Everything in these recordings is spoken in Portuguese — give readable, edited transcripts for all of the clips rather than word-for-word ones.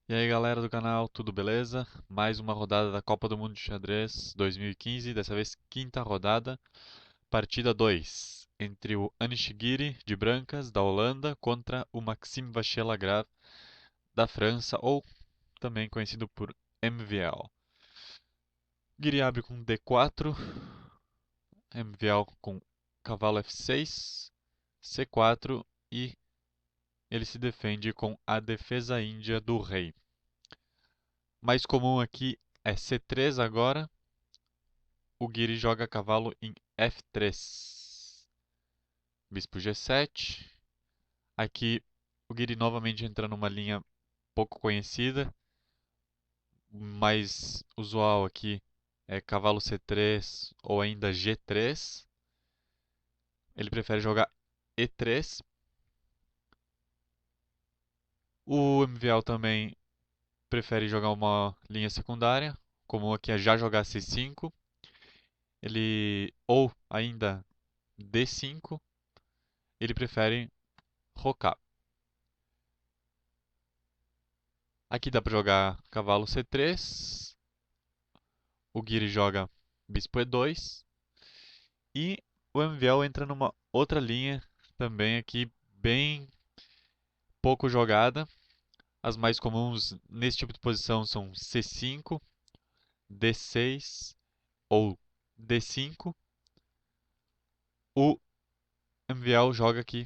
E aí galera do canal, tudo beleza? Mais uma rodada da Copa do Mundo de Xadrez 2015, dessa vez quinta rodada, partida 2, entre o Anish Giri de brancas da Holanda contra o Maxime Vachier-Lagrave da França, ou também conhecido por MVL. Giri abre com D4, MVL com cavalo F6, C4 e ele se defende com a defesa índia do rei. Mais comum aqui é C3 agora. O Guiri joga cavalo em F3. Bispo G7. Aqui o Guiri novamente entra numa linha pouco conhecida. Mais usual aqui é cavalo C3 ou ainda G3. Ele prefere jogar E3. O MVL também prefere jogar uma linha secundária, como aqui é já jogar C5. Ele ou ainda D5. Ele prefere rocar. Aqui dá para jogar cavalo C3, o Guiri joga bispo E2 e o MVL entra numa outra linha também aqui bem pouco jogada. As mais comuns nesse tipo de posição são C5, D6 ou D5. O MVL joga aqui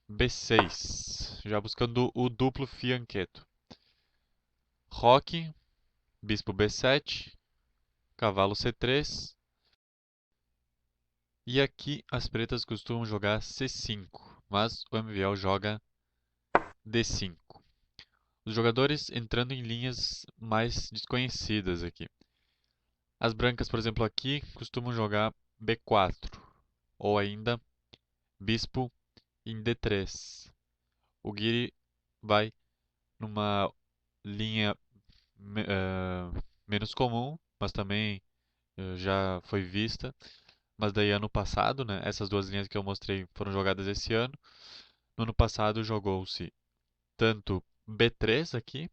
B6, já buscando o duplo fiancheto. Roque, bispo B7, cavalo C3. E aqui as pretas costumam jogar C5, mas o MVL joga D5. Os jogadores entrando em linhas mais desconhecidas aqui. As brancas, por exemplo, aqui costumam jogar B4 ou ainda bispo em D3. O Guiri vai numa linha menos comum, mas também já foi vista. Mas daí ano passado, né? Essas duas linhas que eu mostrei foram jogadas esse ano. No ano passado jogou-se tanto B3 aqui,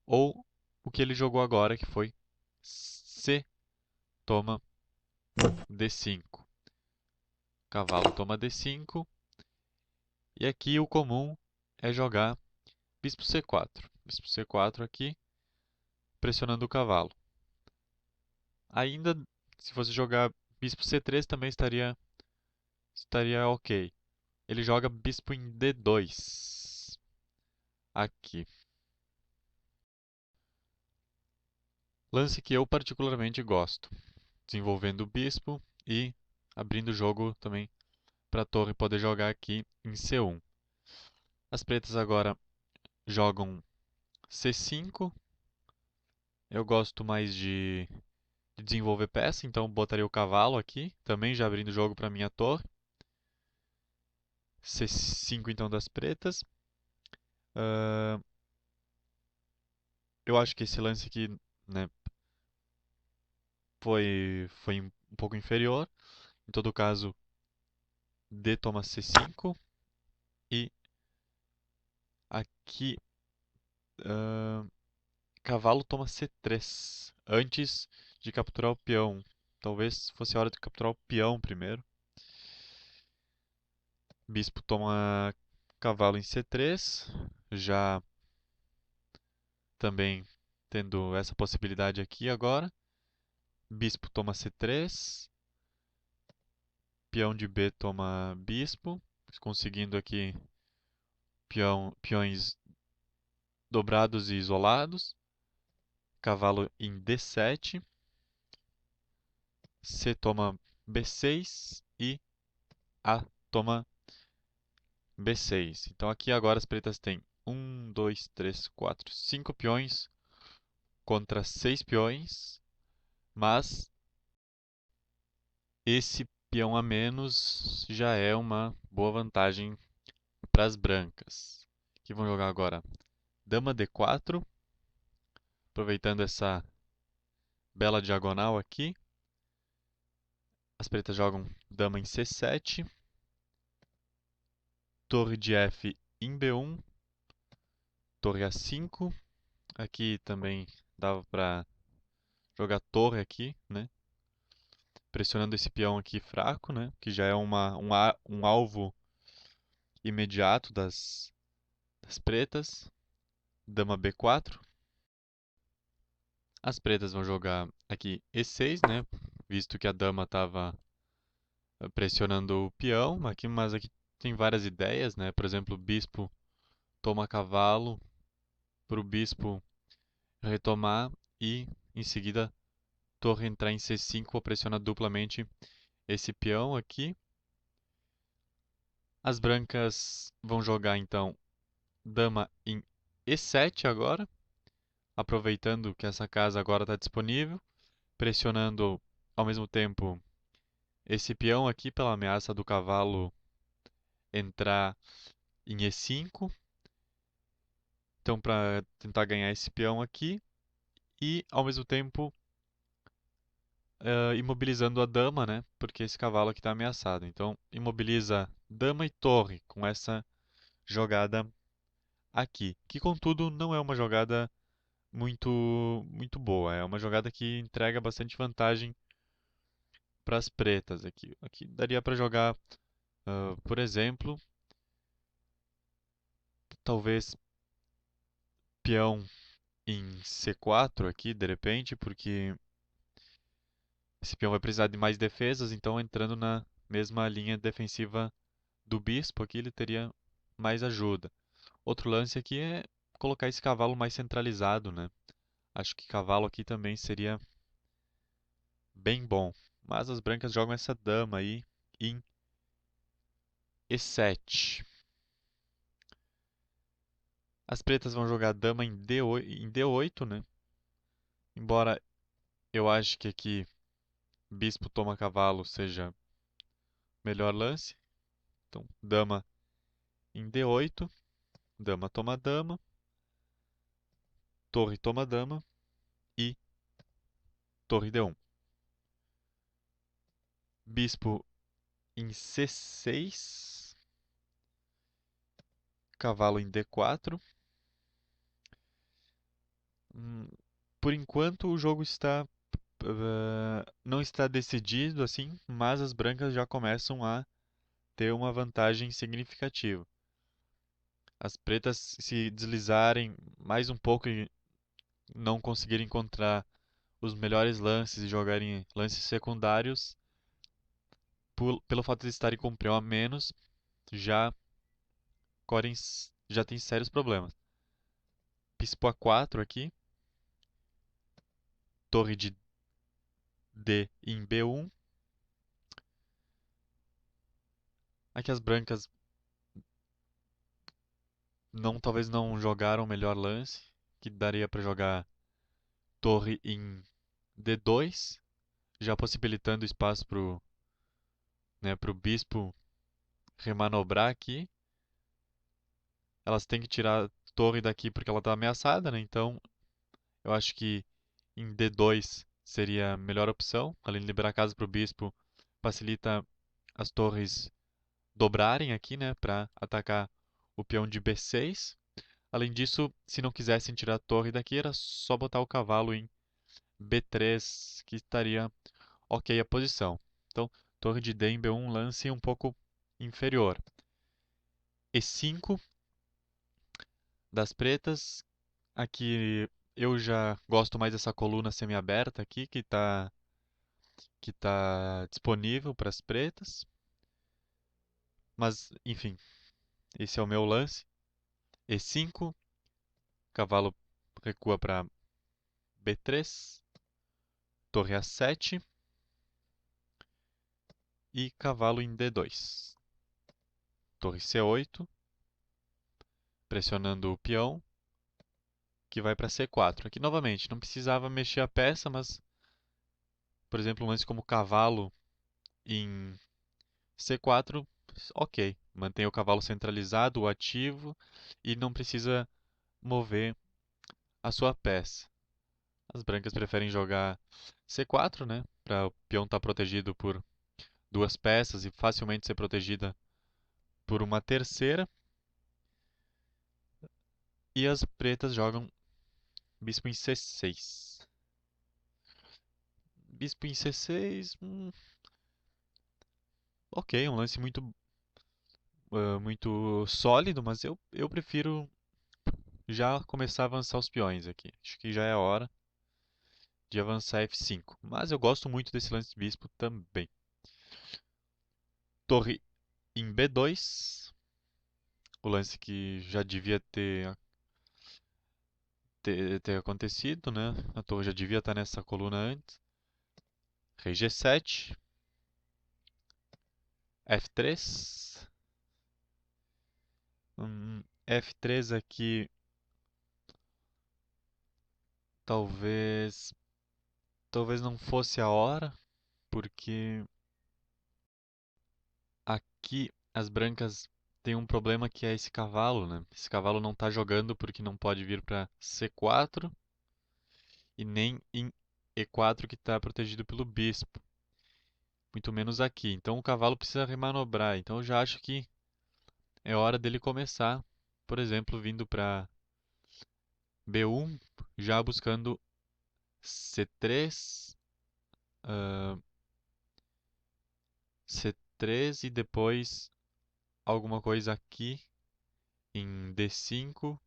ou o que ele jogou agora, que foi C toma D5. Cavalo toma D5. E aqui o comum é jogar bispo C4. Bispo C4 aqui, pressionando o cavalo. Ainda, se fosse jogar bispo C3 também estaria ok. Ele joga bispo em D2. Aqui. Lance que eu particularmente gosto. Desenvolvendo o bispo e abrindo o jogo também para a torre poder jogar aqui em C1. As pretas agora jogam C5. Eu gosto mais de desenvolver peça, então botaria o cavalo aqui, também já abrindo o jogo para minha torre. C5 então das pretas. Uh, eu acho que esse lance aqui, né, foi um pouco inferior. Em todo caso, D toma C5 e aqui uh, cavalo toma C3 antes de capturar o peão. Talvez fosse a hora de capturar o peão primeiro. Bispo toma cavalo em C3, já também tendo essa possibilidade aqui agora. Bispo toma C3, peão de B toma bispo, conseguindo aqui peões dobrados e isolados. Cavalo em D7, C toma B6 e A toma B6. Então aqui agora as pretas têm 1, 2, 3, 4, 5 peões contra 6 peões, mas esse peão a menos já é uma boa vantagem para as brancas, que vão jogar agora dama D4, aproveitando essa bela diagonal aqui. As pretas jogam dama em C7, torre de F em B1, torre A5, Aqui também dava pra jogar torre aqui, né? Pressionando esse peão aqui fraco, né? Que já é um alvo imediato das pretas. Dama B4. As pretas vão jogar aqui E6, né? Visto que a dama estava pressionando o peão. Aqui, mas aqui tem várias ideias, né? Por exemplo, o bispo toma cavalo para o bispo retomar e em seguida torre entrar em C5, vou pressionar duplamente esse peão aqui. As brancas vão jogar então dama em E7 agora, aproveitando que essa casa agora está disponível, pressionando ao mesmo tempo esse peão aqui pela ameaça do cavalo entrar em E5. Então, para tentar ganhar esse peão aqui e ao mesmo tempo imobilizando a dama, né? Porque esse cavalo aqui está ameaçado. Então, imobiliza dama e torre com essa jogada aqui, que contudo não é uma jogada muito boa. É uma jogada que entrega bastante vantagem para as pretas aqui. Aqui daria para jogar, por exemplo, talvez peão em C4 aqui, de repente, porque esse peão vai precisar de mais defesas, então entrando na mesma linha defensiva do bispo aqui, ele teria mais ajuda. Outro lance aqui é colocar esse cavalo mais centralizado, né? Acho que cavalo aqui também seria bem bom. Mas as brancas jogam essa dama aí em E7. As pretas vão jogar dama em D8, né? Embora eu ache que aqui bispo toma cavalo seja melhor lance. Então, dama em D8, dama toma dama, torre toma dama e torre D1. Bispo em C6, cavalo em D4. Por enquanto o jogo não está decidido assim, mas as brancas já começam a ter uma vantagem significativa. As pretas se deslizarem mais um pouco e não conseguirem encontrar os melhores lances e jogarem lances secundários, pelo fato de estarem com peão a menos, já correm, já tem sérios problemas. Bispo A4 aqui, torre de D em B1. Aqui as brancas talvez não jogaram o melhor lance, que daria para jogar torre em D2, já possibilitando espaço pro bispo remanobrar aqui. Elas têm que tirar a torre daqui porque ela está ameaçada, né? Então eu acho que em D2 seria a melhor opção. Além de liberar a casa para o bispo, facilita as torres dobrarem aqui, né? Para atacar o peão de B6. Além disso, se não quisessem tirar a torre daqui, era só botar o cavalo em B3, que estaria ok a posição. Então, torre de D em B1, lance um pouco inferior. E5 das pretas. Aqui eu já gosto mais dessa coluna semiaberta aqui, que tá disponível para as pretas. Mas, enfim, esse é o meu lance. E5, cavalo recua para B3, torre A7 e cavalo em D2. Torre C8, pressionando o peão, que vai para C4. Aqui novamente, não precisava mexer a peça, mas, por exemplo, um lance como cavalo em C4, ok. Mantém o cavalo centralizado, o ativo, e não precisa mover a sua peça. As brancas preferem jogar C4, né? Para o peão estar protegido por duas peças e facilmente ser protegida por uma terceira. E as pretas jogam Bispo em C6. Bispo em C6. Ok, um lance muito sólido, mas eu prefiro já começar a avançar os peões aqui. Acho que já é a hora de avançar F5. Mas eu gosto muito desse lance de bispo também. Torre em B2. O lance que já devia ter acontecido, né? A torre já devia estar nessa coluna antes. Rei G7. F3. F3 aqui talvez talvez não fosse a hora, porque aqui as brancas têm um problema que é esse cavalo, né? Esse cavalo não está jogando porque não pode vir para C4 e nem em E4 que está protegido pelo bispo. Muito menos aqui. Então o cavalo precisa remanobrar. Então eu já acho que é hora dele começar, por exemplo, vindo para B1, já buscando C3, ah, C3 e depois alguma coisa aqui em D5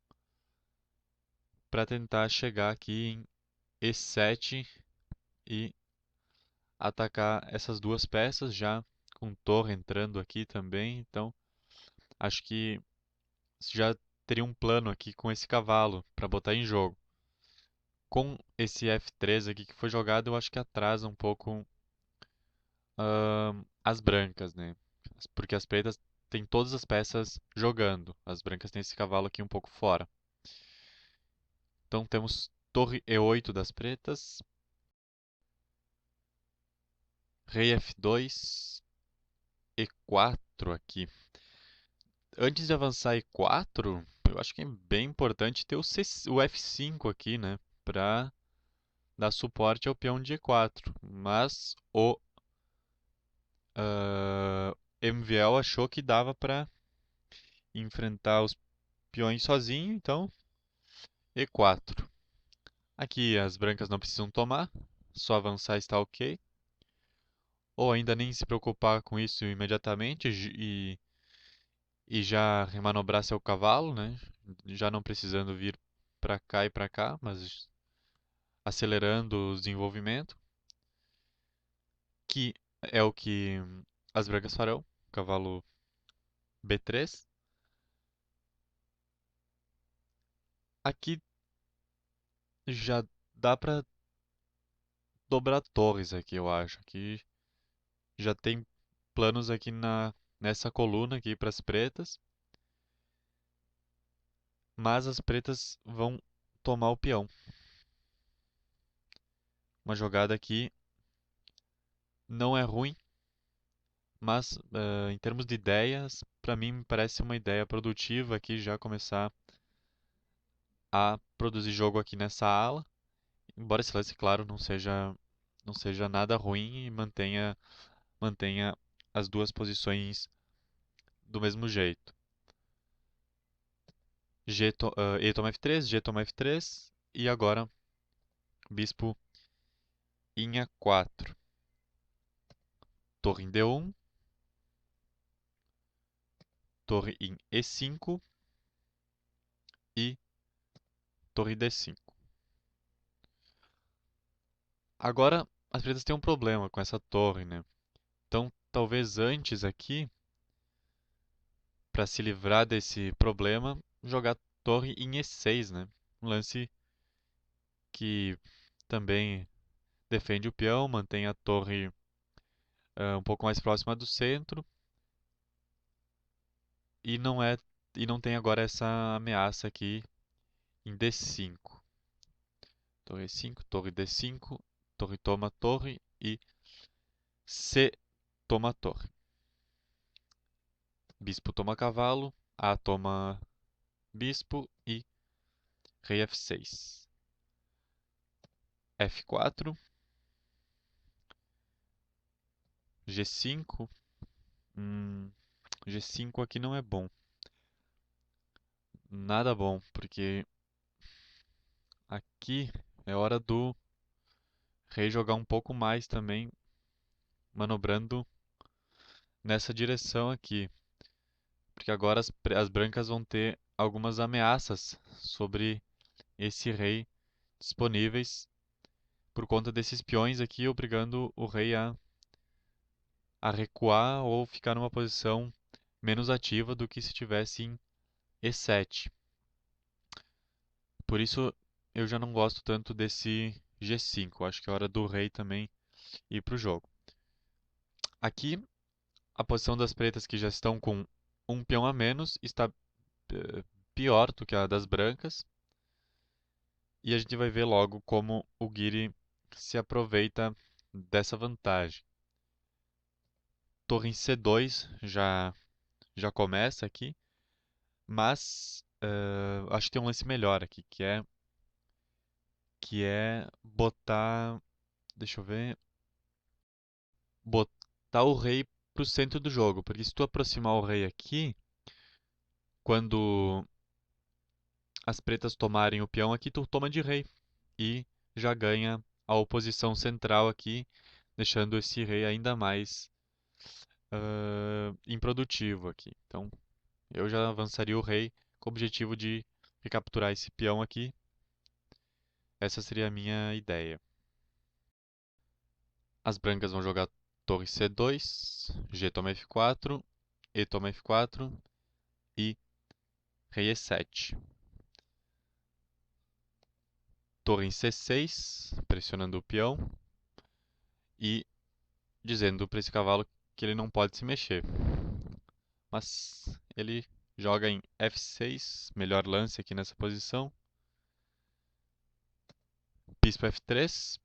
para tentar chegar aqui em E7 e atacar essas duas peças já com torre entrando aqui também. Então acho que já teria um plano aqui com esse cavalo para botar em jogo. Com esse F3 aqui que foi jogado, eu acho que atrasa um pouco as brancas, né? Porque as pretas têm todas as peças jogando. As brancas têm esse cavalo aqui um pouco fora. Então temos torre E8 das pretas, rei F2, E4 aqui. Antes de avançar E4, eu acho que é bem importante ter o F5 aqui, né? Para dar suporte ao peão de E4. Mas o MVL achou que dava para enfrentar os peões sozinho, então E4. Aqui as brancas não precisam tomar, só avançar está ok. Ou ainda nem se preocupar com isso imediatamente e já remanobrar seu cavalo, né? Já não precisando vir para cá e para cá, mas acelerando o desenvolvimento, que é o que as brancas farão. Cavalo B3. Aqui já dá para dobrar torres aqui, eu acho. Aqui já tem planos aqui nessa coluna aqui para as pretas, mas as pretas vão tomar o peão. Uma jogada aqui não é ruim, mas em termos de ideias, para mim me parece uma ideia produtiva aqui já começar a produzir jogo aqui nessa ala, embora esse lance, claro, não seja nada ruim e mantenha as duas posições do mesmo jeito. E toma F3, G toma F3 e agora bispo em A4. Torre em D1, torre em E5 e torre D5. Agora as pretas têm um problema com essa torre, né? Então talvez antes aqui, para se livrar desse problema, jogar torre em E6, né? Um lance que também defende o peão, mantém a torre um pouco mais próxima do centro e não tem agora essa ameaça aqui em D5. Torre E5, torre D5, torre toma torre e C toma torre. Bispo toma cavalo, A toma bispo e rei F6. F4, G5. G5 aqui não é bom. Nada bom, porque Aqui é hora do rei jogar um pouco mais também, manobrando nessa direção aqui. Porque agora as brancas vão ter algumas ameaças sobre esse rei disponíveis por conta desses peões aqui, obrigando o rei a recuar ou ficar numa posição menos ativa do que se tivesse em E7. Por isso eu já não gosto tanto desse G5. Acho que é hora do rei também ir para o jogo. Aqui, a posição das pretas que já estão com um peão a menos está pior do que a das brancas. E a gente vai ver logo como o Guiri se aproveita dessa vantagem. Torre em C2 já começa aqui, mas acho que tem um lance melhor aqui, que é botar, deixa eu ver, botar o rei pro centro do jogo, porque se tu aproximar o rei aqui, quando as pretas tomarem o peão aqui, tu toma de rei e já ganha a oposição central aqui, deixando esse rei ainda mais improdutivo aqui. Então, eu já avançaria o rei com o objetivo de recapturar esse peão aqui. Essa seria a minha ideia. As brancas vão jogar torre C2, G toma F4, E toma F4 e rei E7. Torre em C6, pressionando o peão e dizendo para esse cavalo que ele não pode se mexer. Mas ele joga em F6, melhor lance aqui nessa posição. Bispo F3.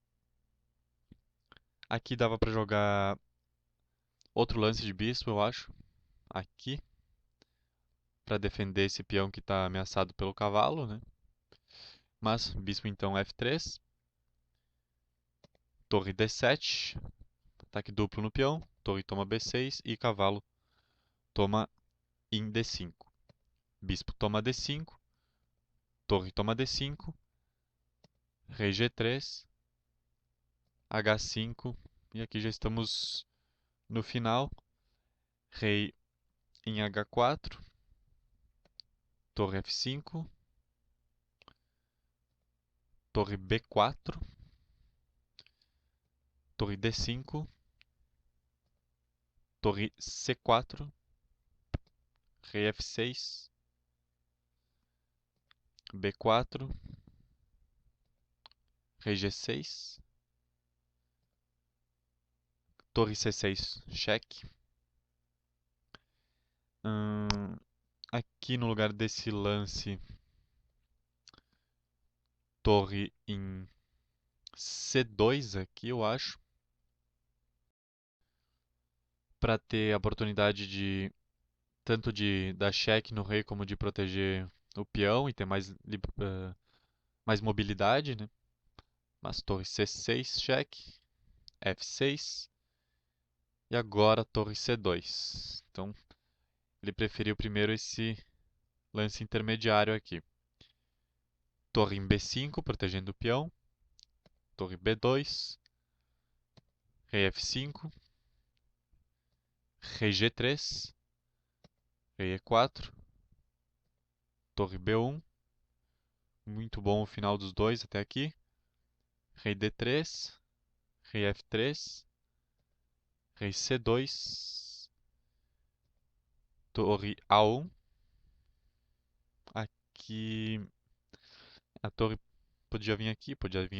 Aqui dava para jogar outro lance de bispo, eu acho. Aqui, para defender esse peão que está ameaçado pelo cavalo, né? Mas bispo então F3. Torre D7. Ataque duplo no peão. Torre toma B6 e cavalo toma em D5. Bispo toma D5. Torre toma D5. Rei G3. H5. E aqui já estamos no final. Rei em H4. Torre F5. Torre B4. Torre D5. Torre C4. Rei F6. B4. Rei G6. Torre C6, cheque. Aqui no lugar desse lance, torre em C2 aqui, eu acho. Para ter a oportunidade de tanto de dar cheque no rei como de proteger o peão e ter mais mobilidade, né? Mas torre C6, cheque. F6. E agora torre C2. Então ele preferiu primeiro esse lance intermediário aqui. Torre em B5, protegendo o peão. Torre B2. Rei F5. Rei G3. Rei E4. Torre B1. Muito bom o final dos dois até aqui. Rei D3. Rei F3. Rei C2. Torre A1. Aqui a torre podia vir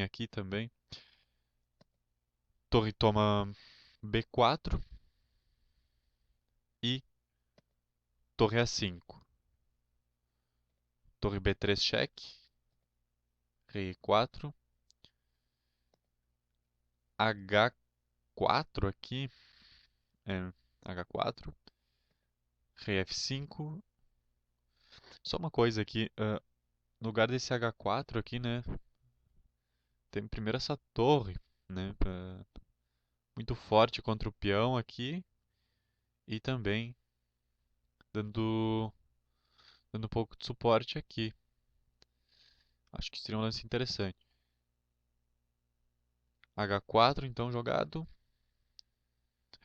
aqui também. Torre toma B4 e torre A5. Torre B3 cheque. Rei E4. H4 aqui. H4. Rei F5. Só uma coisa aqui. No lugar desse H4 aqui, né? Tem primeiro essa torre, né? Muito forte contra o peão aqui. E também dando um pouco de suporte aqui. Acho que seria um lance interessante. H4 então jogado.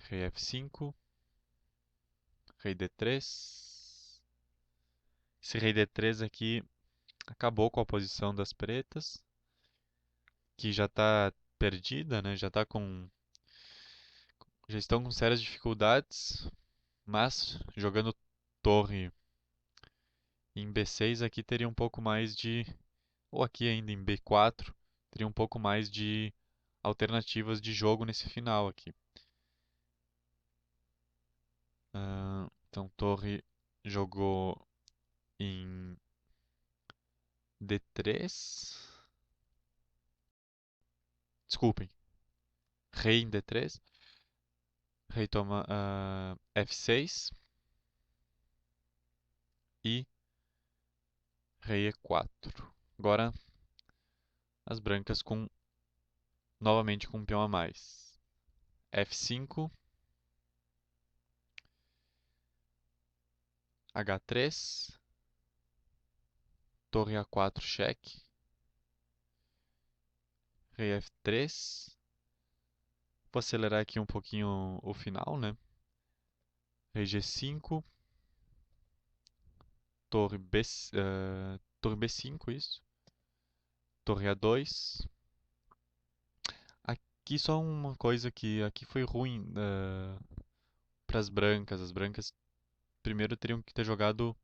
Rei F5. Rei D3. Esse rei D3 aqui acabou com a posição das pretas, que já está perdida, né? Já estão com sérias dificuldades, mas jogando torre em B6 aqui teria um pouco mais de, ou aqui ainda em B4, teria um pouco mais de alternativas de jogo nesse final aqui. Então torre jogou em D3. Desculpem, rei em D3. Rei toma F6 e rei E4. Agora as brancas novamente com um peão a mais. F5, H3, torre A4 cheque, rei F3. Vou acelerar aqui um pouquinho o final, né? Rei G5, torre B5, isso. Torre A2. Aqui só uma coisa que aqui foi ruim para as brancas. As brancas primeiro teriam que ter jogado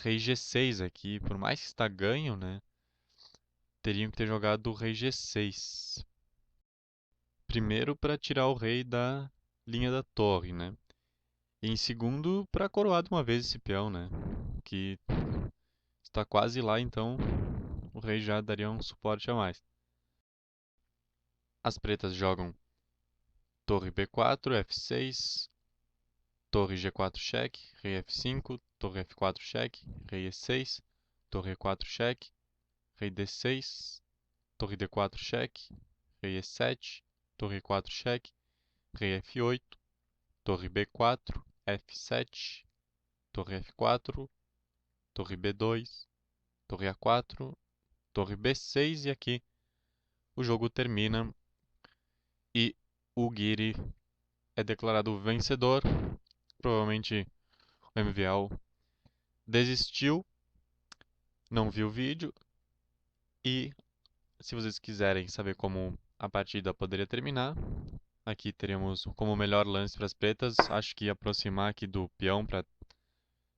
rei G6 aqui. Por mais que está ganho, né? Teriam que ter jogado rei G6. Primeiro para tirar o rei da linha da torre, né? E em segundo para coroar de uma vez esse peão, né? Que está quase lá, então o rei já daria um suporte a mais. As pretas jogam torre B4, F6, torre G4 cheque, rei F5, torre F4 cheque, rei E6, torre E4 cheque, rei D6, torre D4 cheque, rei E7, torre E4 cheque, rei F8, torre B4, F7, torre F4, torre B2, torre A4, torre B6 e aqui o jogo termina e o Guiri é declarado vencedor. Provavelmente o MVL desistiu, não viu o vídeo e se vocês quiserem saber como a partida poderia terminar, aqui teremos como melhor lance para as pretas, acho que aproximar aqui do peão para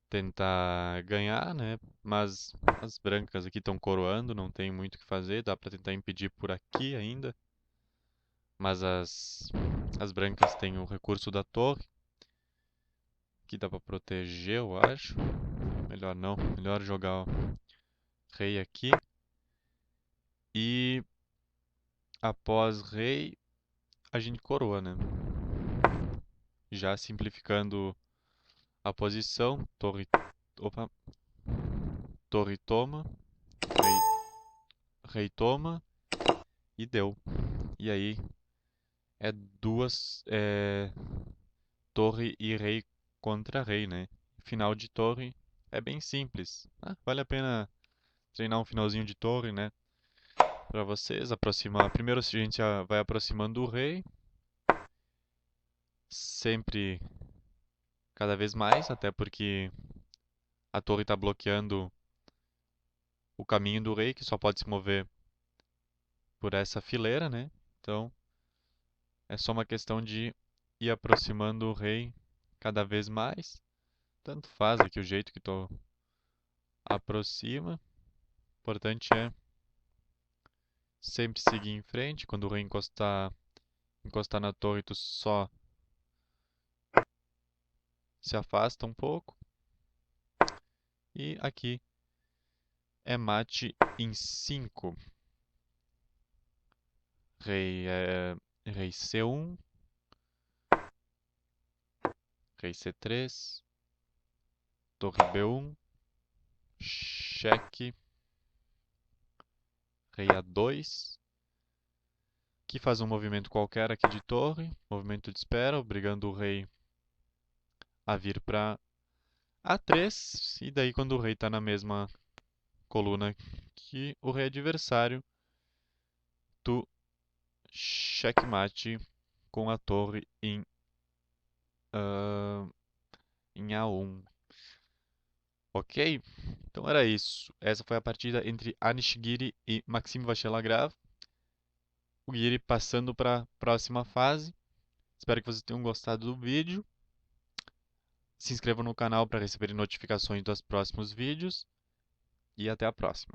tentar ganhar, né? Mas as brancas aqui estão coroando, não tem muito o que fazer, dá para tentar impedir por aqui ainda. Mas as brancas têm o recurso da torre, que dá para proteger, eu acho. Melhor não, melhor jogar o rei aqui. E após rei, a gente coroa, né? Já simplificando a posição, opa, torre toma, rei, rei toma e deu. E aí é torre e rei contra rei, né? Final de torre é bem simples. Vale a pena treinar um finalzinho de torre, né? Para vocês aproximar. Primeiro a gente já vai aproximando o rei, sempre cada vez mais, até porque a torre está bloqueando o caminho do rei, que só pode se mover por essa fileira, né? Então é só uma questão de ir aproximando o rei cada vez mais. Tanto faz aqui o jeito que tu aproxima. O importante é sempre seguir em frente. Quando o rei encostar na torre, tu só se afasta um pouco. E aqui é mate em 5. Rei C1, rei C3, torre B1, cheque, rei A2, que faz um movimento qualquer aqui de torre, movimento de espera, obrigando o rei a vir para A3, e daí quando o rei está na mesma coluna que o rei adversário do checkmate com a torre ah, em A1. Ok? Então era isso. Essa foi a partida entre Anish Giri e Maxime Vachier-Lagrave. O Giri passando para a próxima fase. Espero que vocês tenham gostado do vídeo. Se inscrevam no canal para receber notificações dos próximos vídeos. E até a próxima.